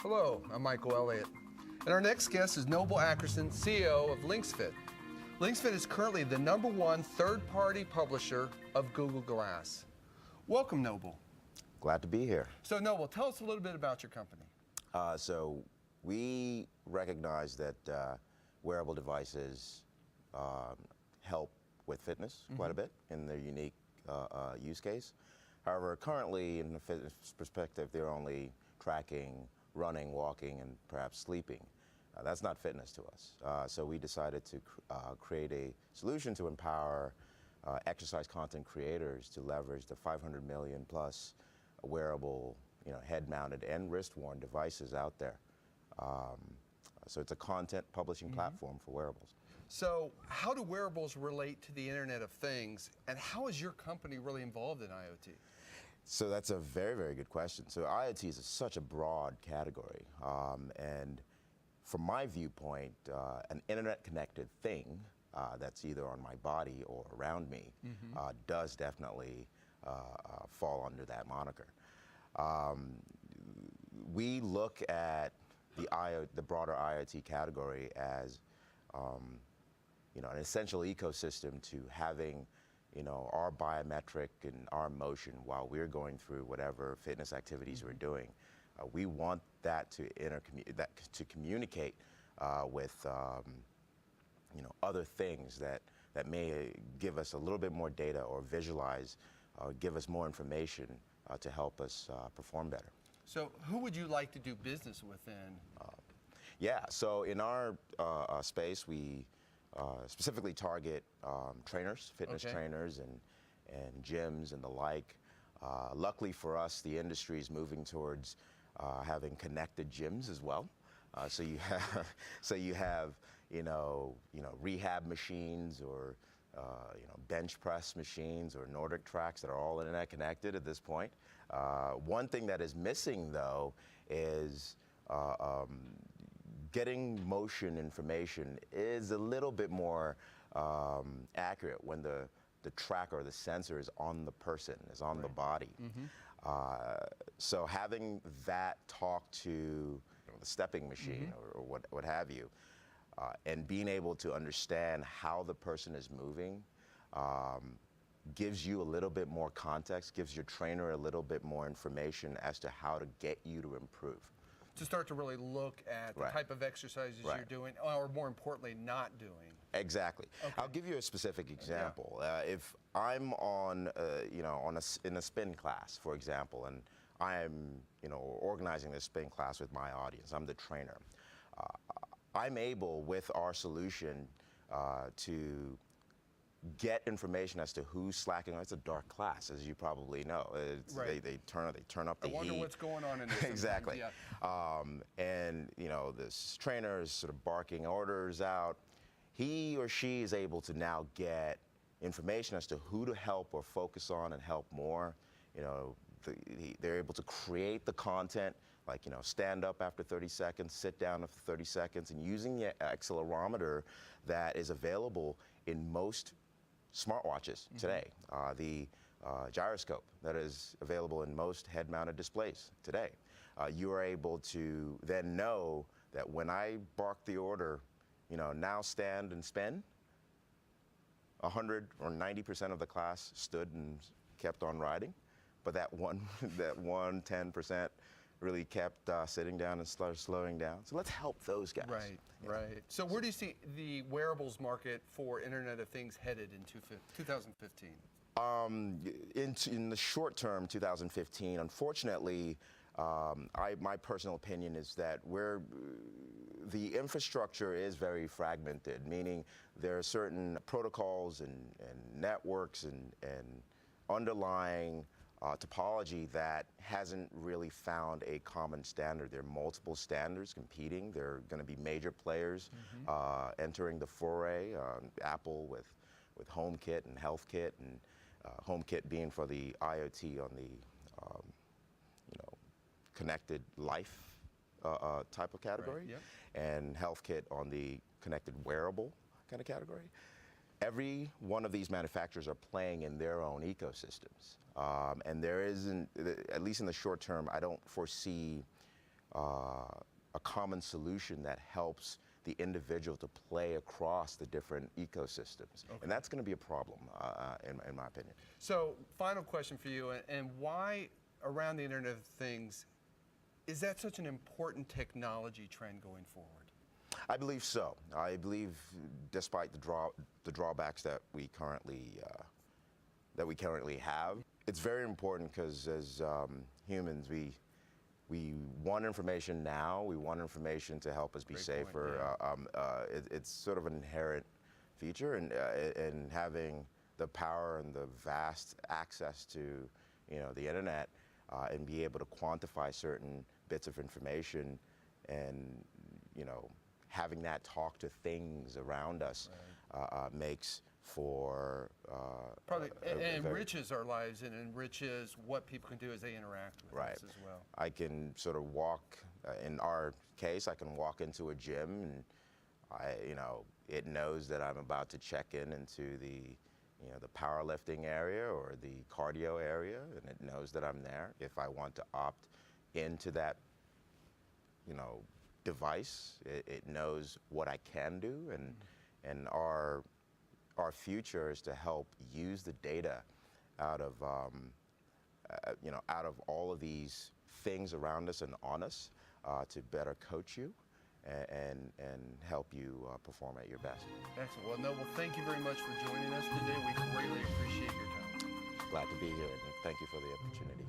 Hello, I'm Michael Elliott, and our next guest is Noble Ackerson, CEO of Lynxfit. Lynxfit is currently the #1 third-party publisher of Google Glass. Welcome, Noble. Glad to be here. So, Noble, tell us a little bit about your company. So we recognize that wearable devices help with fitness quite a bit in their unique use case. However, currently, in the fitness perspective, they're only tracking running, walking, and perhaps sleeping. That's not fitness to us. So we decided to create a solution to empower exercise content creators to leverage the 500 million plus wearable, head-mounted and wrist-worn devices out there. So it's a content publishing platform for wearables. So how do wearables relate to the Internet of Things, and how is your company really involved in IoT? So that's a very, very good question. So IoT is such a broad category. And from my viewpoint, an internet-connected thing that's either on my body or around me does definitely fall under that moniker. We look at the broader IoT category as an essential ecosystem to having our biometric and our motion while we're going through whatever fitness activities we're doing. We want that to communicate with other things that may give us a little bit more data or visualize or give us more information to help us perform better. So who would you like to do business within? So in our space, we specifically target trainers, fitness trainers and gyms and the like. Luckily for us, the industry is moving towards having connected gyms as well. So you have rehab machines or bench press machines or Nordic tracks that are all internet connected at this point. One thing that is missing though is getting motion information is a little bit more accurate when the tracker or the sensor is on the person, is on the body. So having that talk to the stepping machine or what have you, and being able to understand how the person is moving gives you a little bit more context, gives your trainer a little bit more information as to how to get you to improve. To start to really look at the type of exercises you're doing, or more importantly, not doing. Exactly. Okay. I'll give you a specific example. If I'm on, in a spin class, for example, and I'm, organizing this spin class with my audience, I'm the trainer. I'm able, with our solution, to get information as to who's slacking. It's a dark class, as you probably know. They turn up the heat. I wonder what's going on in there. Exactly. And this trainer is sort of barking orders out. He or she is able to now get information as to who to help or focus on and help more. They're able to create the content, like stand up after 30 seconds, sit down after 30 seconds, and using the accelerometer that is available in most smartwatches today, the gyroscope that is available in most head-mounted displays today. You are able to then know that when I bark the order, now stand and spin, 100 or 90% of the class stood and kept on riding, but that 10% really kept sitting down and slowing down. So let's help those guys. Right. So where do you see the wearables market for Internet of Things headed in 2015? In the short term, 2015, unfortunately, my personal opinion is that the infrastructure is very fragmented, meaning there are certain protocols and networks and underlying topology that hasn't really found a common standard. There are multiple standards competing. There are going to be major players entering the foray. Apple with HomeKit and HealthKit, and HomeKit being for the IoT on the connected life type of category, and HealthKit on the connected wearable kind of category. Every one of these manufacturers are playing in their own ecosystems. And there isn't, at least in the short term, I don't foresee a common solution that helps the individual to play across the different ecosystems. Okay. And that's going to be a problem, in my opinion. So, final question for you, and why around the Internet of Things, is that such an important technology trend going forward? I believe so. I believe, despite the drawbacks that we currently have, it's very important because as humans, we want information now. We want information to help us be Great safer. point, It's sort of an inherent feature, and having the power and the vast access to, the internet, and be able to quantify certain bits of information, and having that talk to things around us makes for Probably enriches our lives and enriches what people can do as they interact with right. us as well. I can sort of walk, in our case, I can walk into a gym and it knows that I'm about to check into the powerlifting area or the cardio area, and it knows that I'm there. If I want to opt into that, device, it knows what I can do, and our future is to help use the data out of all of these things around us and on us to better coach you and help you perform at your best. Excellent. Well, Noble, thank you very much for joining us today. We greatly appreciate your time. Glad to be here, and thank you for the opportunity.